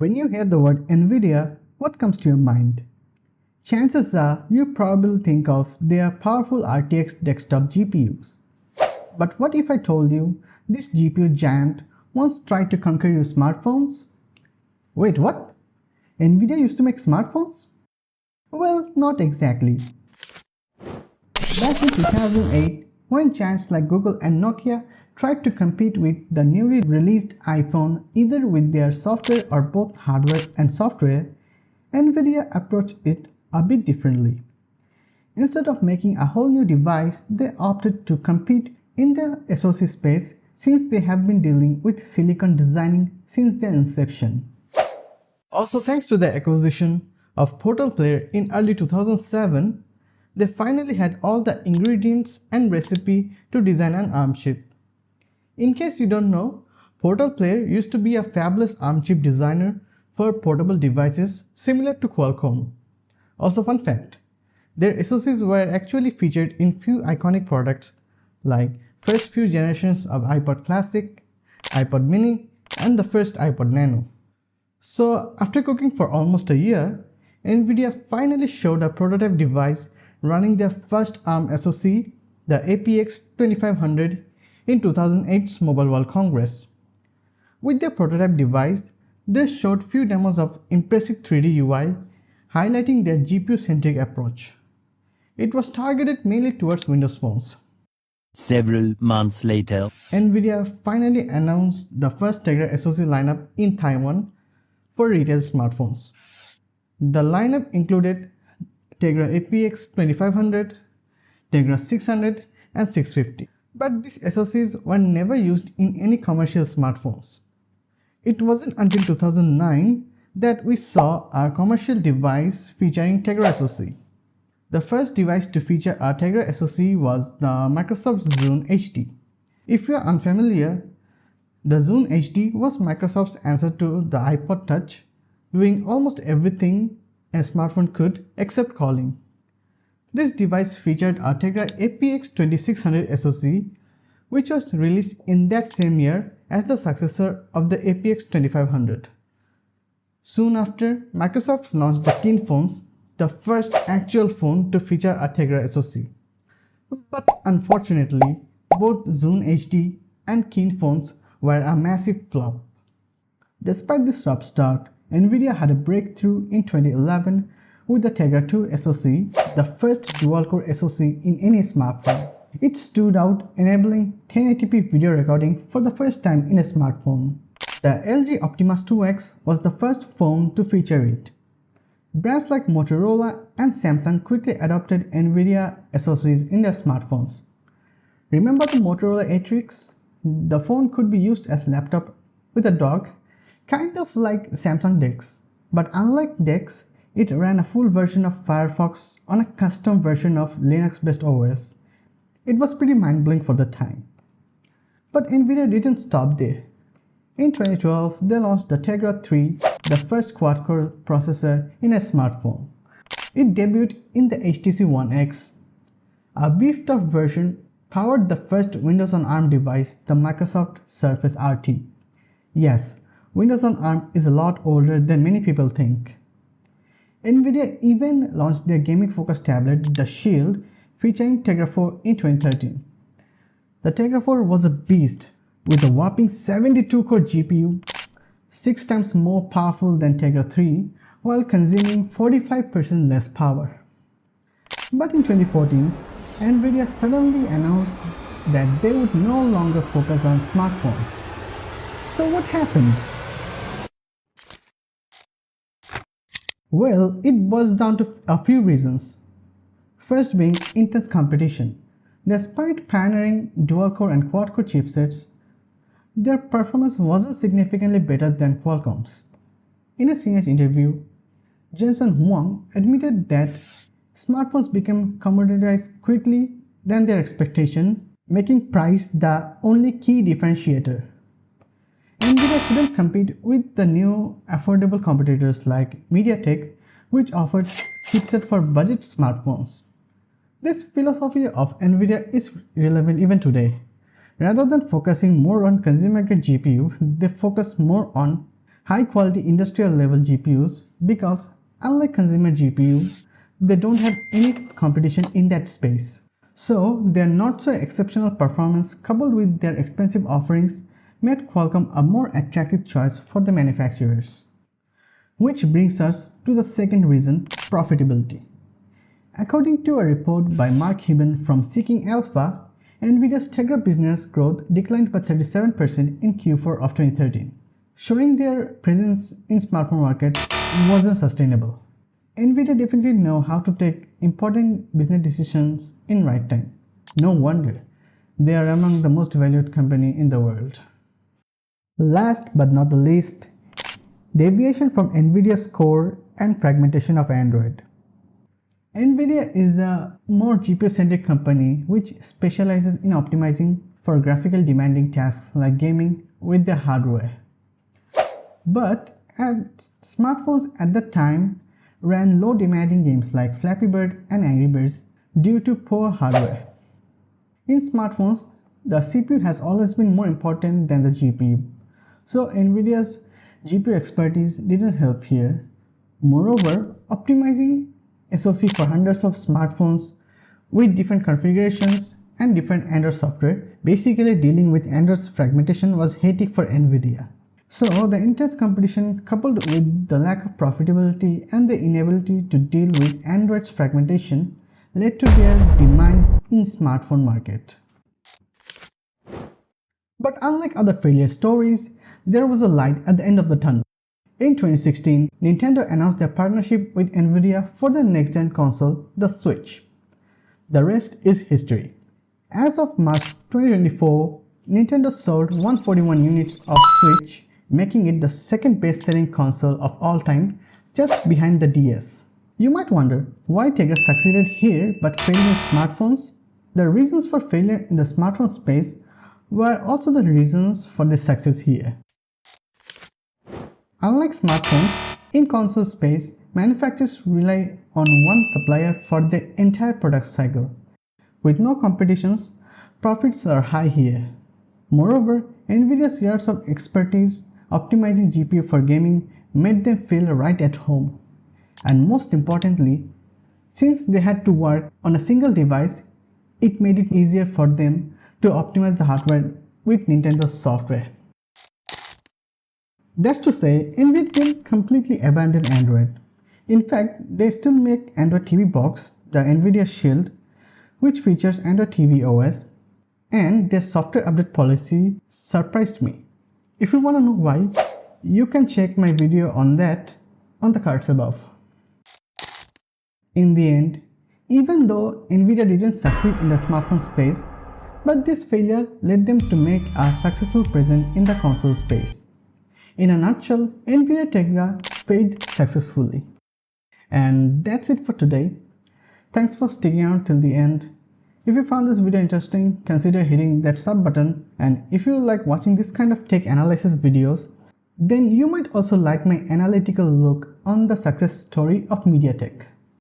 When you hear the word NVIDIA, what comes to your mind? Chances are you probably think of their powerful RTX desktop GPUs. But what if I told you this GPU giant once tried to conquer your smartphones? Wait, what? NVIDIA used to make smartphones? Well, not exactly. Back in 2008, when giants like Google and Nokia tried to compete with the newly released iPhone either with their software or both hardware and software, NVIDIA approached it a bit differently. Instead of making a whole new device, they opted to compete in the SoC space since they have been dealing with silicon designing since their inception. Also, thanks to the acquisition of Portal Player in early 2007, they finally had all the ingredients and recipe to design an ARM chip. In case you don't know, Portal Player used to be a fabulous ARM chip designer for portable devices similar to Qualcomm. Also, fun fact, their SoCs were actually featured in few iconic products like first few generations of iPod Classic, iPod Mini, and the first iPod Nano. So, after cooking for almost a year, NVIDIA finally showed a prototype device running their first ARM SoC, the APX 2500, in 2008's Mobile World Congress. With their prototype device, they showed few demos of impressive 3D UI, highlighting their GPU-centric approach. It was targeted mainly towards Windows phones. Several months later, NVIDIA finally announced the first Tegra SoC lineup in Taiwan for retail smartphones. The lineup included Tegra APX 2500, Tegra 600, and 650. But these SoCs were never used in any commercial smartphones. It wasn't until 2009 that we saw a commercial device featuring Tegra SoC. The first device to feature a Tegra SoC was the Microsoft Zune HD. If you are unfamiliar, the Zune HD was Microsoft's answer to the iPod Touch, doing almost everything a smartphone could except calling. This device featured a Tegra APX 2600 SoC, which was released in that same year as the successor of the APX 2500. Soon after, Microsoft launched the Keen phones, the first actual phone to feature a Tegra SoC. But unfortunately, both Zune HD and Keen phones were a massive flop. Despite this rough start, NVIDIA had a breakthrough in 2011 with the Tegra 2 SoC, the first dual-core SoC in any smartphone. It stood out, enabling 1080p video recording for the first time in a smartphone. The LG Optimus 2X was the first phone to feature it. Brands like Motorola and Samsung quickly adopted NVIDIA SoCs in their smartphones. Remember the Motorola Atrix? The phone could be used as a laptop with a dock, kind of like Samsung DeX. But unlike DeX, it ran a full version of Firefox on a custom version of Linux-based OS. It was pretty mind-blowing for the time. But NVIDIA didn't stop there. In 2012, they launched the Tegra 3, the first quad-core processor in a smartphone. It debuted in the HTC One X. A beefed-up version powered the first Windows on ARM device, the Microsoft Surface RT. Yes, Windows on ARM is a lot older than many people think. NVIDIA even launched their gaming-focused tablet, the Shield, featuring Tegra 4 in 2013. The Tegra 4 was a beast, with a whopping 72-core GPU, 6 times more powerful than Tegra 3, while consuming 45% less power. But in 2014, NVIDIA suddenly announced that they would no longer focus on smartphones. So what happened? Well, it boils down to a few reasons. First being intense competition. Despite pioneering dual-core and quad-core chipsets, their performance wasn't significantly better than Qualcomm's. In a CNET interview, Jensen Huang admitted that smartphones became commoditized quickly than their expectation, making price the only key differentiator. NVIDIA couldn't compete with the new affordable competitors like MediaTek, which offered chipset for budget smartphones. This philosophy of NVIDIA is relevant even today. Rather than focusing more on consumer-grade GPU, they focus more on high-quality industrial-level GPUs because, unlike consumer GPU, they don't have any competition in that space. So, their not-so-exceptional performance coupled with their expensive offerings made Qualcomm a more attractive choice for the manufacturers. Which brings us to the second reason, profitability. According to a report by Mark Hibben from Seeking Alpha, NVIDIA's Tegra business growth declined by 37% in Q4 of 2013, showing their presence in smartphone market wasn't sustainable. NVIDIA definitely know how to take important business decisions in right time. No wonder they are among the most valued company in the world. Last but not the least, deviation from NVIDIA's core and fragmentation of Android. NVIDIA is a more GPU-centric company which specializes in optimizing for graphical demanding tasks like gaming with their hardware. But smartphones at the time ran low demanding games like Flappy Bird and Angry Birds due to poor hardware. In smartphones, the CPU has always been more important than the GPU, so NVIDIA's GPU expertise didn't help here. Moreover, optimizing SoC for hundreds of smartphones with different configurations and different Android software, basically dealing with Android's fragmentation was hectic for NVIDIA. So the intense competition coupled with the lack of profitability and the inability to deal with Android's fragmentation led to their demise in smartphone market. But unlike other failure stories, there was a light at the end of the tunnel. In 2016, Nintendo announced their partnership with NVIDIA for the next-gen console, the Switch. The rest is history. As of March 2024, Nintendo sold 141 units of Switch, making it the second best-selling console of all time, just behind the DS. You might wonder why Tegra succeeded here but failed in smartphones. The reasons for failure in the smartphone space were also the reasons for the success here. Unlike smartphones, in console space, manufacturers rely on one supplier for the entire product cycle. With no competitions, profits are high here. Moreover, NVIDIA's years of expertise optimizing GPU for gaming made them feel right at home. And most importantly, since they had to work on a single device, it made it easier for them to optimize the hardware with Nintendo's software. That's to say, NVIDIA didn't completely abandon Android. In fact, they still make Android TV box, the NVIDIA Shield, which features Android TV OS, and their software update policy surprised me. If you want to know why, you can check my video on that on the cards above. In the end, even though NVIDIA didn't succeed in the smartphone space, but this failure led them to make a successful presence in the console space. In a nutshell, NVIDIA Tegra failed successfully. And that's it for today. Thanks for sticking around till the end. If you found this video interesting, consider hitting that sub button, and if you like watching this kind of tech analysis videos, then you might also like my analytical look on the success story of MediaTek.